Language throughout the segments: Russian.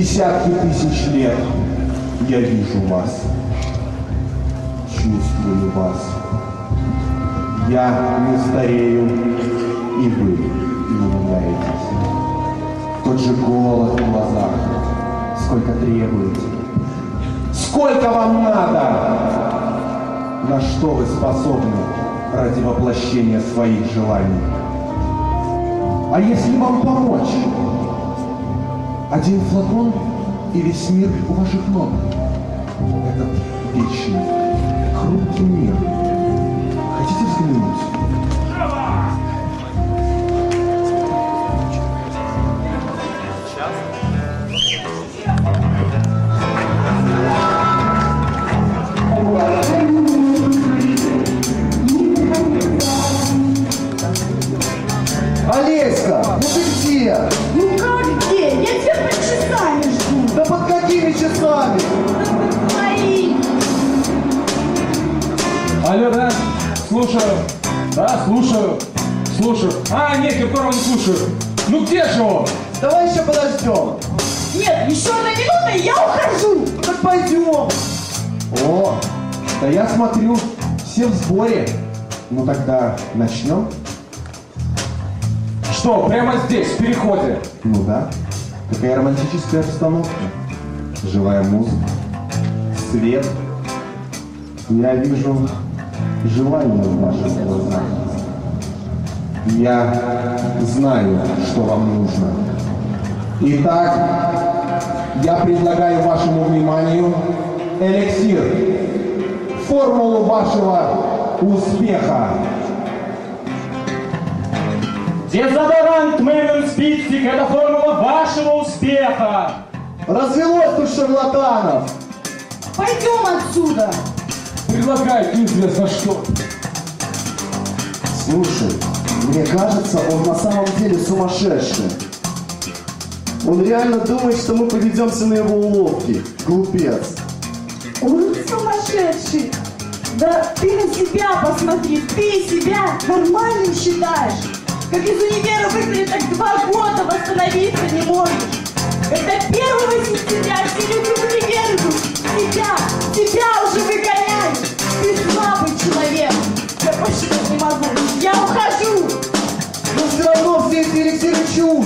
Десятки тысяч лет я вижу вас, чувствую вас. Я не старею, и вы не меняетесь. Тот же голод в глазах, сколько требуете. Сколько вам надо? На что вы способны ради воплощения своих желаний? А если вам помочь? Один флакон и весь мир у ваших ног. Этот вечный, хрупкий мир. Хотите взглянуть? Олеська, ну ты где? Ну как где? Я тебя под часами жду. Да под какими часами? Мои. Алло, да? Слушаю. Да, слушаю. Слушаю. А, нет, Киркорова не слушаю. Ну где же он? Давай еще подождем. Нет, еще одна минута, и я ухожу. Так пойдем. О, да я смотрю, все в сборе. Ну тогда начнем? Что, прямо здесь, в переходе? Ну да. Какая романтическая обстановка. Живая музыка. Свет. Я вижу желание в ваших глазах. Я знаю, что вам нужно. Итак, я предлагаю вашему вниманию эликсир. Формулу вашего успеха. Дезодорант Мэннен Спитстик – это формула вашего успеха. Развелось тут шарлатанов. Пойдем отсюда. Предлагает неизвестно что. Слушай, мне кажется, он на самом деле сумасшедший. Он реально думает, что мы поведемся на его уловки. Глупец. Он сумасшедший. Да ты на себя посмотри. Ты себя нормальным считаешь. Как из универа выгнали, так 2 года восстановиться не можешь. Когда 1 сентября все люди в универ идут, тебя уже выгоняют. Ты слабый человек. Я посчитать не могу. Я ухожу. Но все равно все эти эликсиры чушь.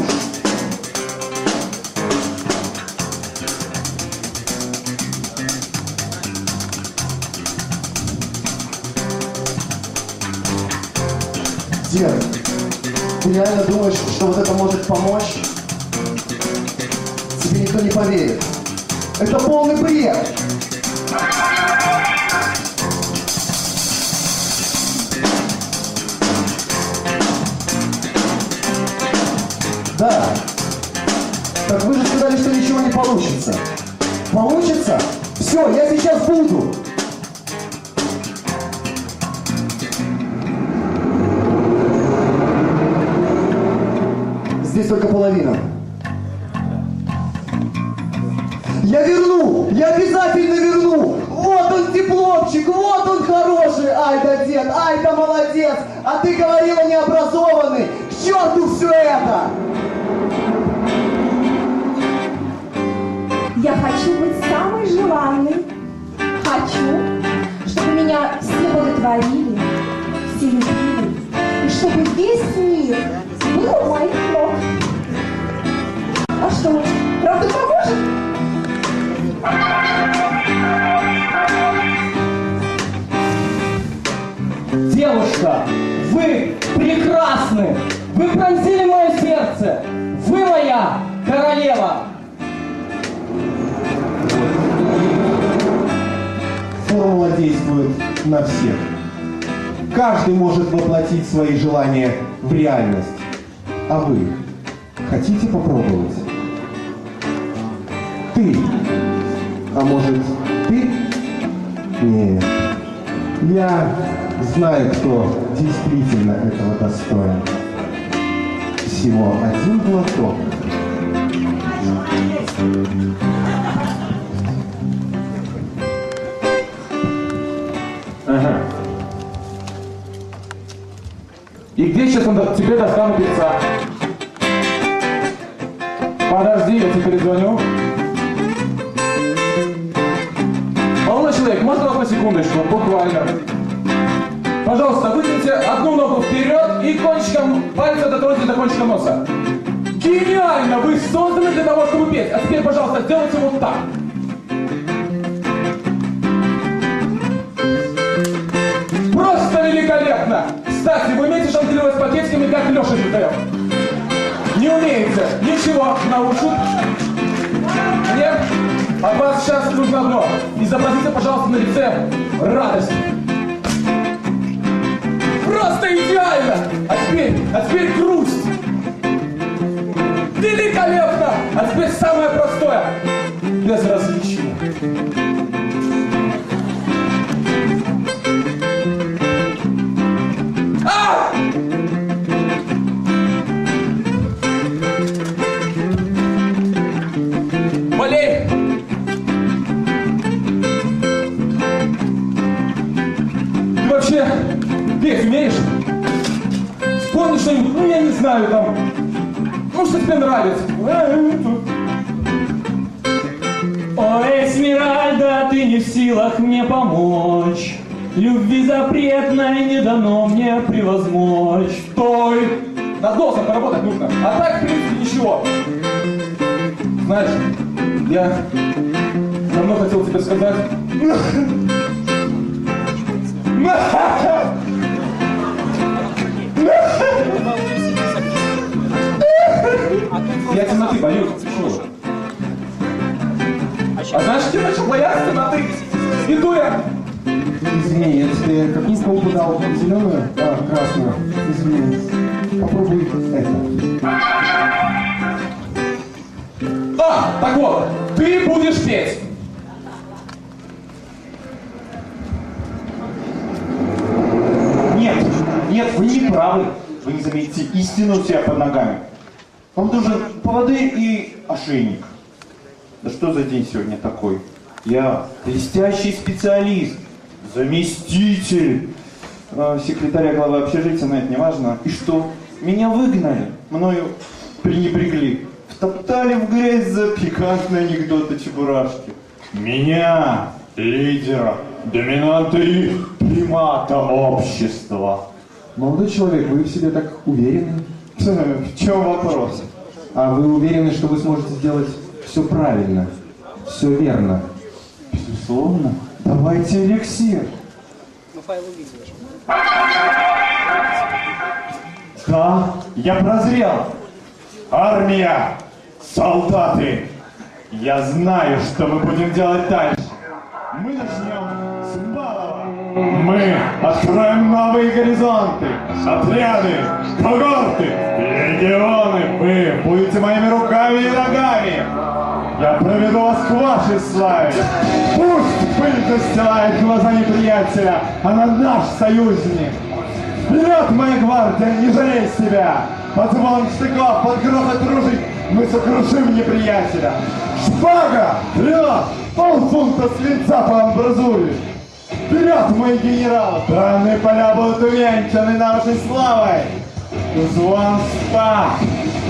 Дед, ты реально думаешь, что вот это может помочь? Тебе никто не поверит. Это полный бред! Да. Так вы же сказали, что ничего не получится. Получится? Все, я сейчас буду. Здесь только половина. Я верну! Я обязательно верну! Вот он дипломчик, вот он хороший! Ай да дед, ай да молодец! А ты говорила необразованный! К черту все это! Я хочу быть самой желанной. Хочу, чтобы меня все боготворили, все любили. И чтобы весь мир был у моих ног. А что, правда поможет? Девушка, вы прекрасны! Вы пронзили мое сердце! Вы моя королева! Формула действует на всех. Каждый может воплотить свои желания в реальность. А вы хотите попробовать? Ты. А может, ты? Нет. Я знаю, кто действительно этого достоин. Всего 1 глоток. Ага. И где сейчас тебе достану певца? Подожди, я тебе перезвоню. секундочку, буквально. Пожалуйста, вытяните одну ногу вперед и кончиком пальца дотроньте до кончика носа. Гениально! Вы созданы для того, чтобы петь. А теперь, пожалуйста, сделайте вот так. Просто великолепно! Кстати, вы умеете жонглировать пакетиками, как Леша Житаев? Не умеете? Ничего, научу. Нет? От вас сейчас нужно одно. Изобразите, пожалуйста, на лице радость. Просто идеально! А теперь грусть. Великолепно! А теперь самое простое. Безразличие. А! Болей! Ты вообще петь умеешь? Вспомни что-нибудь, ну я не знаю, там, ну что тебе нравится. Ой, Эсмеральда, ты не в силах мне помочь. Любви запретной не дано мне превозмочь. Стой! Над носом поработать нужно. А так, в принципе, ничего. Знаешь, я давно хотел тебе сказать. Я темноты боюсь. Чего? А знаешь, что я начал бояться темноты? Иду я. Извини, я тебе какую колбу дал? Зеленую? А, красную. Извини. Попробуй это. А, так вот, ты будешь петь. Нет, вы не правы. Вы не заметите истину у себя под ногами. Вам нужен поводырь и ошейник. Да что за день сегодня такой? Я блестящий специалист, заместитель секретаря главы общежития, но это не важно. И что? Меня выгнали, мною пренебрегли, втоптали в грязь за пикантные анекдоты чебурашки. Меня, лидера, доминанта и примата общества. Молодой человек, вы в себе так уверены? В чем вопрос? А вы уверены, что вы сможете сделать все правильно, все верно? Безусловно. Давайте эликсир. Да, я прозрел. Армия, солдаты, я знаю, что мы будем делать дальше. Мы начнем с малого. Мы откроем новые горизонты, отряды, когорты, легионы. Вы будете моими руками и ногами. Я проведу вас к вашей славе. Пусть пыль застилает глаза неприятеля, она наш союзник. Вперед, моя гвардия, не жалей себя! Под звон штыков, под грохот ружей мы сокрушим неприятеля. Шпага! Вперед! Полфунта свинца по амбразуре! Вперед, мои генералы! Бранные поля будут увенчаны нашей славой! Звон ста!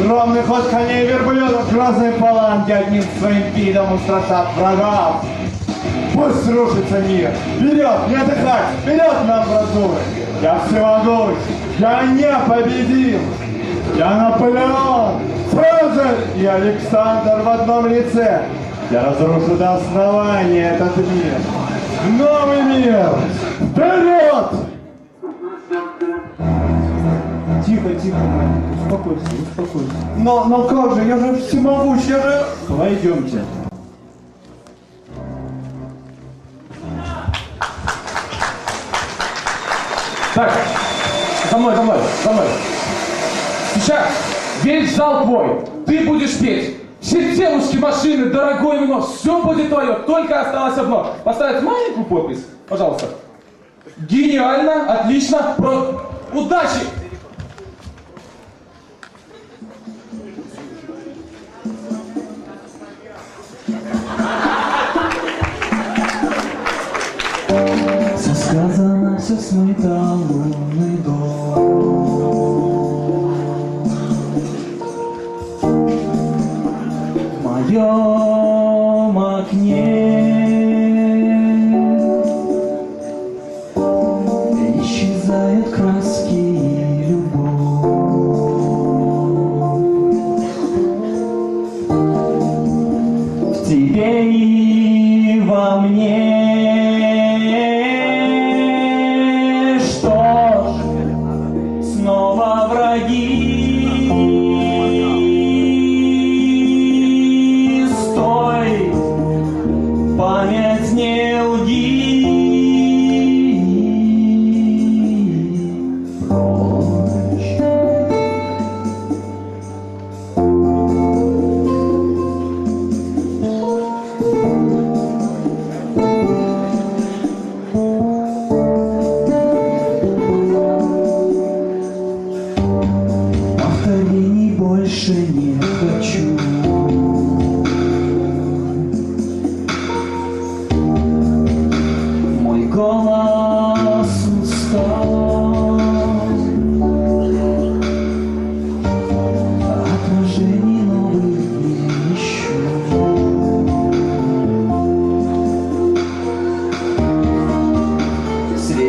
Ровный ход коней и верблюдов, грозные паланки одним своим видом устрашат врагов! Пусть рушится мир! Вперед, не отдыхать! Вперед на амбразуры! Я всемогущ! Я непобедим! Я Наполеон! Цезарь и Александр в одном лице! Я разрушу до основания этот мир! Новый мир! Вперед! Тихо, тихо, успокойся, успокойся. Но как же, я же всемогущ, я же... Пойдемте. Так, за мной. Сейчас весь зал твой. Ты будешь петь. Все девушки, машины, дорогое вино, все будет твое. Только осталось одно. Поставить маленькую подпись, пожалуйста. Гениально, отлично, удачи! Все сказано, все смыто, лунный дом. В моем окне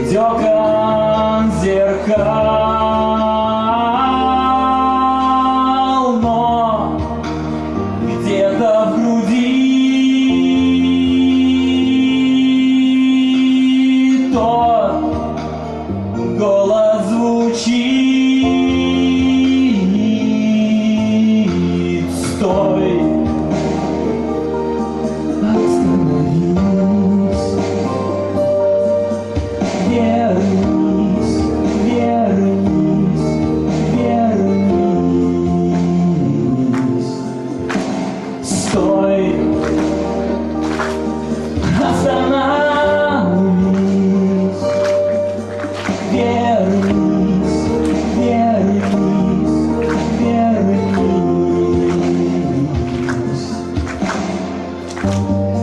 средь окон зеркал, но где-то в груди тот голос звучит: стой, остановись, вернись, вернись, вернись. Стой, остановись, вернись, вернись, вернись.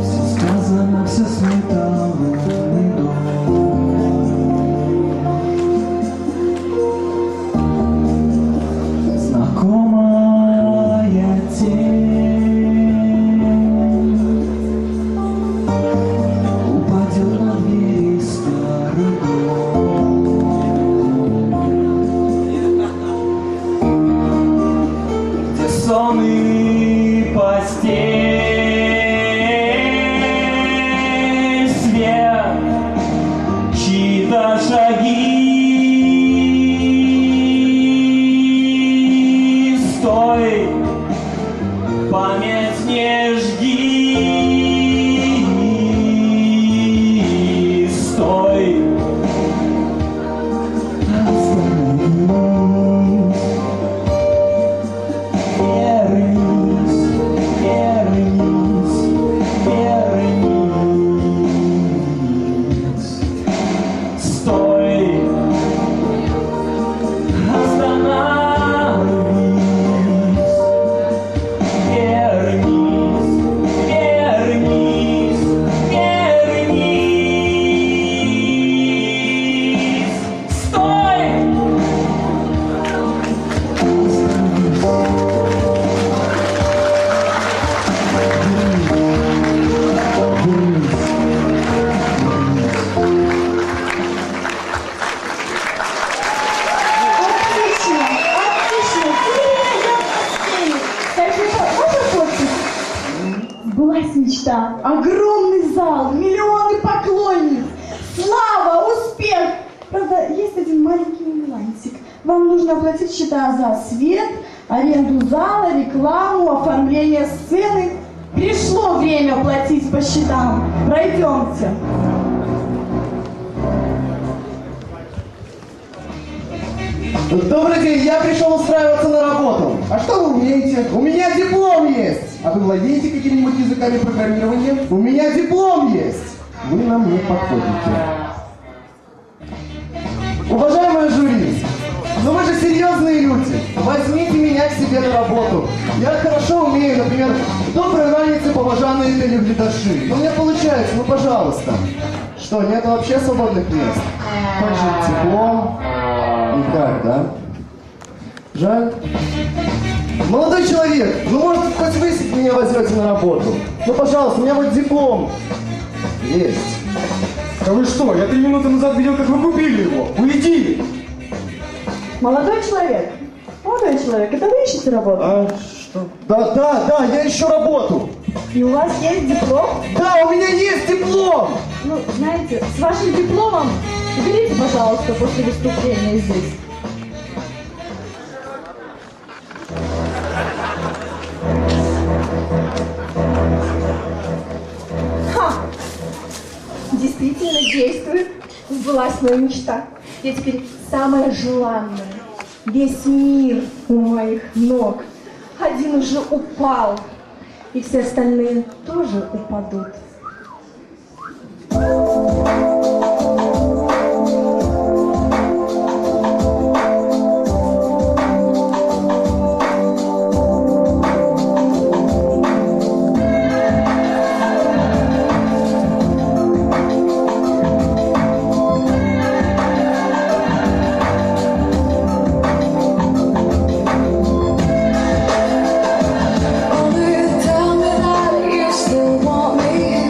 Все сказано, все сметано, знакомая тень упадет на двери старый дом, где сон и постель, свет, чьи-то шаги. Стой, память не жги. Стой, остановись, вернись, вернись, вернись. Стой, остановись, вернись, вернись, вернись. Стой! Отлично, отлично. Кстати, можно фоткать? Сбылась мечта. Огромный зал, миллионы поклонниц, слава, успех. Правда, есть один маленький нюансик. Вам нужно оплатить счета за свет, аренду зала, рекламу, оформление сцены. Пришло время платить по счетам. Пройдемте. Добрый день, я пришел устраиваться на работу. А что вы умеете? У меня диплом есть. А вы владеете какими-нибудь языками программирования? У меня диплом есть. Вы нам не подходите. Уважаемые жюри, ну вы же серьезные люди. Возьмите меня к себе на работу. Я хорошо умею, например, доброй раницы, поважанные телеглядаши. Но у меня получается, ну пожалуйста. Что, нет вообще свободных мест? Как же тепло? Никак, да? Жаль. Молодой человек, ну может хоть вы меня возьмете на работу? Ну пожалуйста, у меня вот диплом. Есть. Да вы что? Я 3 минуты назад видел, как вы купили его. Уйди! Молодой человек, это вы ищете работу? А что? Да, я ищу работу. И у вас есть диплом? Да, у меня есть диплом. Ну, знаете, с вашим дипломом уберите, пожалуйста, после выступления здесь. Ха! Действительно действует. Сбылась моя мечта. Я теперь самая желанная. Весь мир у моих ног. Один уже упал. И все остальные тоже упадут. Only tell me that you still want me.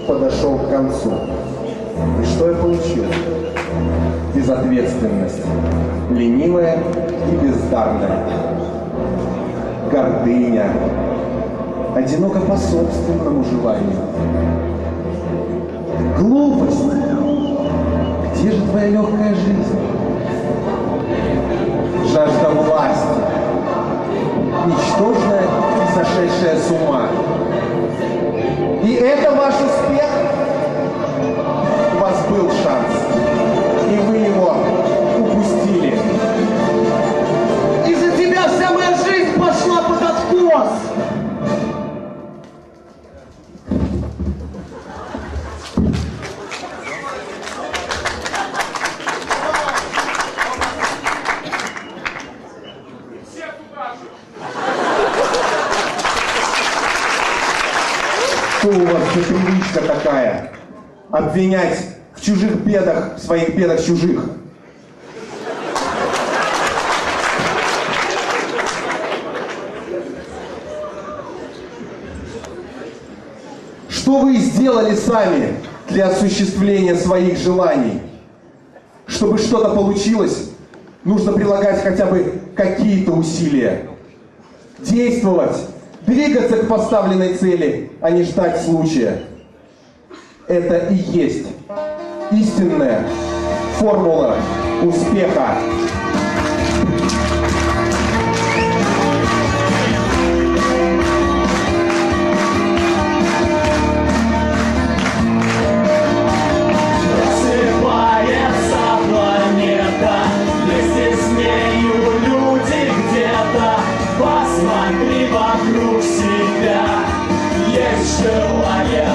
подошел к концу. И что я получил? Безответственность, ленивая и бездарная. Гордыня, одиноко по собственному желанию. Глупость. Где же твоя легкая жизнь? Жажда власти. Ничтожная и сошедшая с ума. И это ваш успех? У вас был шанс, и вы его упустили. Из-за тебя вся моя жизнь пошла под откос. Что у вас за привычка такая? Обвинять в чужих бедах, в своих бедах чужих. Что вы сделали сами для осуществления своих желаний? Чтобы что-то получилось, нужно прилагать хотя бы какие-то усилия. Действовать, двигаться к поставленной цели, а не ждать случая. Это и есть истинная формула успеха. Просыпается планета, вместе с нею люди где-то. Посмотри вокруг себя, есть желание.